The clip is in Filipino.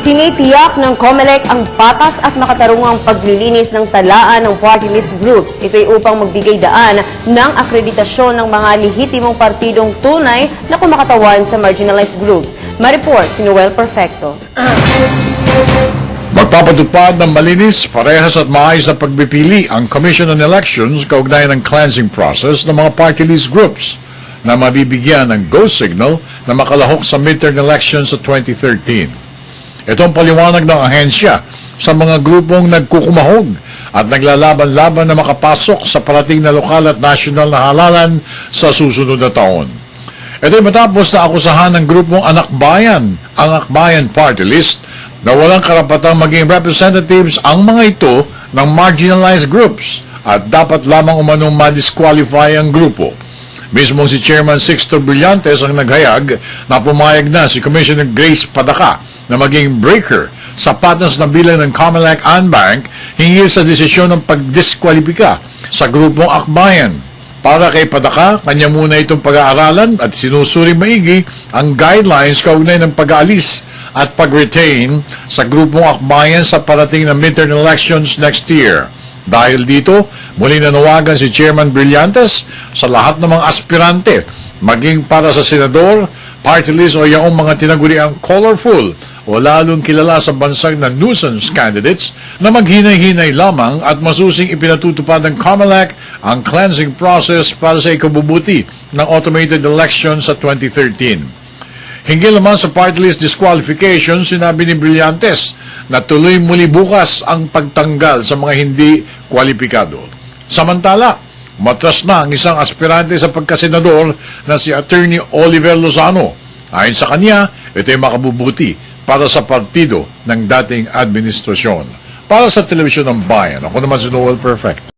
Tinitiyak ng COMELEC ang patas at makatarungang paglilinis ng talaan ng party list groups. Ito'y upang magbigay daan ng akreditasyon ng mga lehitimong partidong tunay na kumakatawan sa marginalized groups. Ma-report si Noel Perfecto. Magpapatupad ng malinis, parehas at maayos na pagpipili ang Commission on Elections kaugnay ng cleansing process ng mga party list groups na mabibigyan ng go signal na makalahok sa midterm elections sa 2013. Ito ang paliwanag ng ahensya sa mga grupong nagkukumahog at naglalaban-laban na makapasok sa parating na lokal at national na halalan sa susunod na taon. Ito'y matapos na akusahan ng grupong Anak Bayan, ang Akbayan Party List, na walang karapatang maging representatives ang mga ito ng marginalized groups at dapat lamang umanong ma-disqualify ang grupo. Mismong si Chairman Sixto Brillantes ang naghayag na pumayag na si Commissioner Grace Padaka na maging breaker sa patas na bilang ng COMELEC Anbank hinggil sa desisyon ng pagdiskwalipika sa grupong Akbayan. Para kay Padaka, kanya muna itong pag-aaralan at sinusuri maigi ang guidelines kaugnay ng pag-aalis at pag-retain sa grupong Akbayan sa parating na midterm elections next year. Dahil dito, muli nanawagan si Chairman Brillantes sa lahat ng mga aspirante, maging para sa senador, party list o yaong mga tinaguriang colorful o lalong kilala sa bansag na nuisance candidates na maghinay-hinay lamang at masusing ipinatutupad ng COMELEC ang cleansing process para sa ikabubuti ng automated election sa 2013. Hinggil naman sa party list disqualification, sinabi ni Brillantes na tuloy muli bukas ang pagtanggal sa mga hindi kwalipikado. Samantala, matras na ang isang aspirante sa pagkasenador na si Attorney Oliver Lozano. Ayon sa kanya, ito ay makabubuti para sa partido ng dating administrasyon. Para sa Telebisyon ng Bayan, ako naman si Noel Perfecto.